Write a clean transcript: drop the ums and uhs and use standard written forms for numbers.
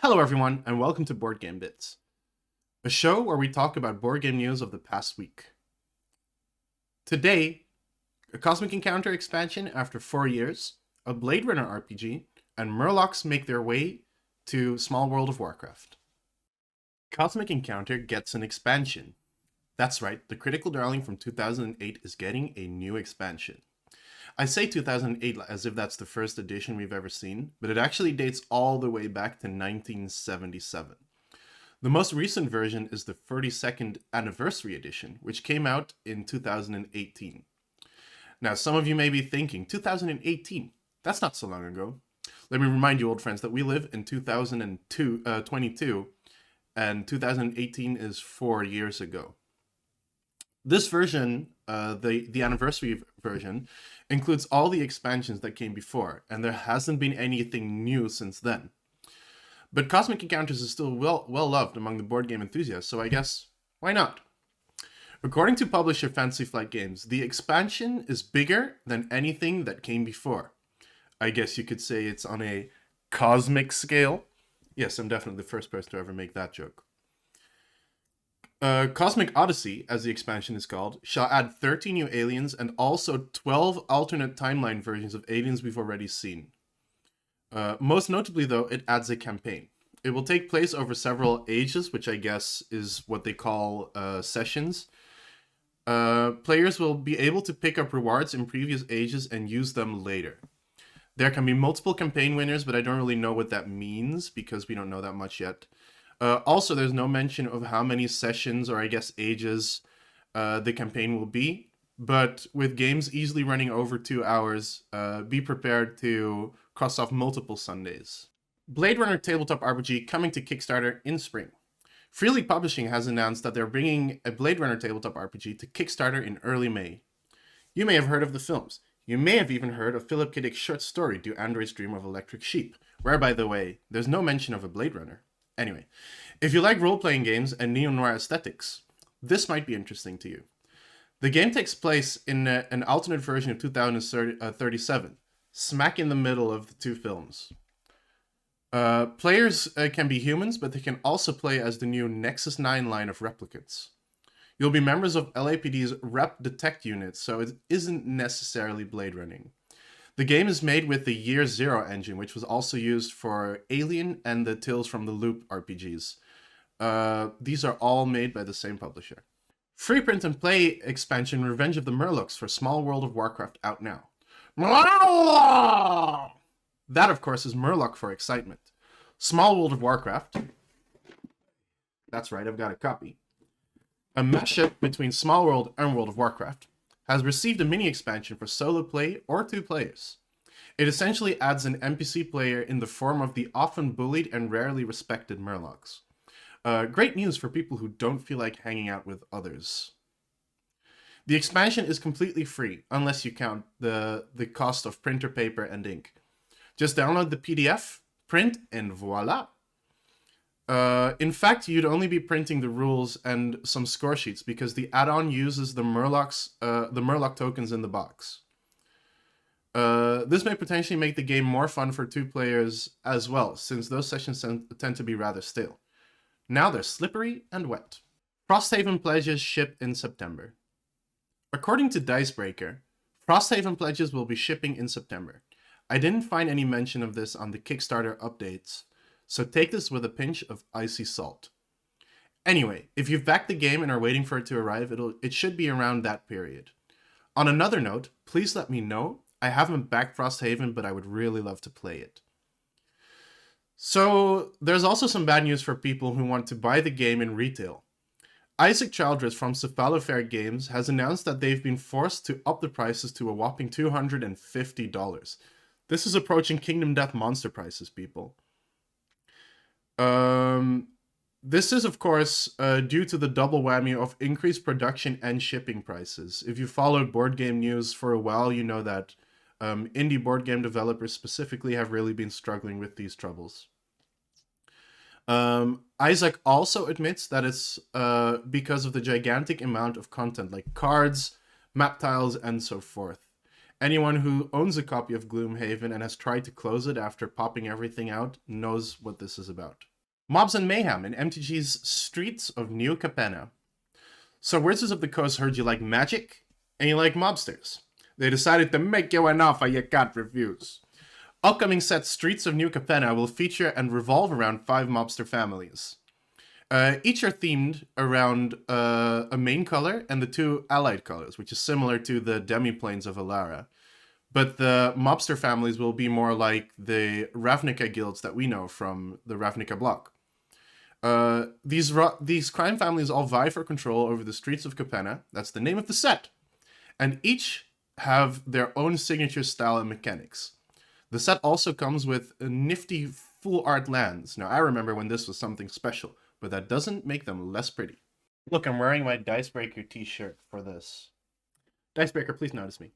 Hello everyone, and welcome to Board Game Bits, a show where we talk about board game news of the past week. Today, a Cosmic Encounter expansion after 4 years, a Blade Runner RPG, and Murlocs make their way to Small World of Warcraft. Cosmic Encounter gets an expansion. That's right, the critical darling from 2008 is getting a new expansion. I say 2008 as if that's the first edition we've ever seen, but it actually dates all the way back to 1977. The most recent version is the 32nd Anniversary Edition, which came out in 2018. Now, some of you may be thinking, 2018? That's not so long ago. Let me remind you, old friends, that we live in 2022, and 2018 is 4 years ago. This version, the anniversary version, includes all the expansions that came before, and there hasn't been anything new since then. But Cosmic Encounters is still well loved among the board game enthusiasts, so I guess, why not? According to publisher Fantasy Flight Games, the expansion is bigger than anything that came before. I guess you could say it's on a cosmic scale. Yes, I'm definitely the first person to ever make that joke. Cosmic Odyssey, as the expansion is called, shall add 30 new aliens and also 12 alternate timeline versions of aliens we've already seen. Most notably, though, it adds a campaign. It will take place over several ages, which I guess is what they call sessions. Players will be able to pick up rewards in previous ages and use them later. There can be multiple campaign winners, but I don't really know what that means because we don't know that much yet. Also, there's no mention of how many sessions, or I guess ages, the campaign will be. But with games easily running over 2 hours, be prepared to cross off multiple Sundays. Blade Runner Tabletop RPG coming to Kickstarter in spring. Free League Publishing has announced that they're bringing a Blade Runner Tabletop RPG to Kickstarter in early May. You may have heard of the films. You may have even heard of Philip K. Dick's short story, Do Androids Dream of Electric Sheep, where, by the way, there's no mention of a Blade Runner. Anyway, if you like role-playing games and neo-noir aesthetics, this might be interesting to you. The game takes place in an alternate version of 2037, smack in the middle of the two films. Players can be humans, but they can also play as the new Nexus 9 line of replicants. You'll be members of LAPD's Rep Detect unit, so it isn't necessarily Blade Running. The game is made with the Year Zero engine, which was also used for Alien and the Tales from the Loop RPGs. These are all made by the same publisher. Free print and play expansion Revenge of the Murlocs for Small World of Warcraft out now. That, of course, is Murloc for excitement. Small World of Warcraft. That's right, I've got a copy. A mashup between Small World and World of Warcraft, has received a mini expansion for solo play or 2 players. It essentially adds an NPC player in the form of the often bullied and rarely respected Murlocs. Great news for people who don't feel like hanging out with others. The expansion is completely free, unless you count the cost of printer paper and ink. Just download the PDF, print, and voila! In fact, you'd only be printing the rules and some score sheets because the add-on uses the Murloc tokens in the box. This may potentially make the game more fun for 2 players as well, since those sessions tend to be rather stale. Now they're slippery and wet. Frosthaven pledges ship in September. According to Dicebreaker, Frosthaven pledges will be shipping in September. I didn't find any mention of this on the Kickstarter updates, so take this with a pinch of icy salt. Anyway, if you've backed the game and are waiting for it to arrive, it should be around that period. On another note, please let me know. I haven't backed Frosthaven, but I would really love to play it. So, there's also some bad news for people who want to buy the game in retail. Isaac Childress from Cephalofair Games has announced that they've been forced to up the prices to a whopping $250. This is approaching Kingdom Death Monster prices, people. This is, of course, due to the double whammy of increased production and shipping prices. If you followed board game news for a while, you know that indie board game developers specifically have really been struggling with these troubles. Isaac also admits that it's because of the gigantic amount of content, like cards, map tiles, and so forth. Anyone who owns a copy of Gloomhaven and has tried to close it after popping everything out knows what this is about. Mobs and Mayhem in MTG's Streets of New Capenna. So Wizards of the Coast heard you like magic and you like mobsters. They decided to make you an offer you can't refuse. Upcoming set Streets of New Capenna will feature and revolve around 5 mobster families. Each are themed around a main color and the 2 allied colors, which is similar to the demi-planes of Alara. But the mobster families will be more like the Ravnica guilds that we know from the Ravnica block. These crime families all vie for control over the streets of Capenna. That's the name of the set. And each have their own signature style and mechanics. The set also comes with nifty full art lands. Now, I remember when this was something special, but that doesn't make them less pretty. Look, I'm wearing my Dicebreaker t-shirt for this. Dicebreaker, please notice me.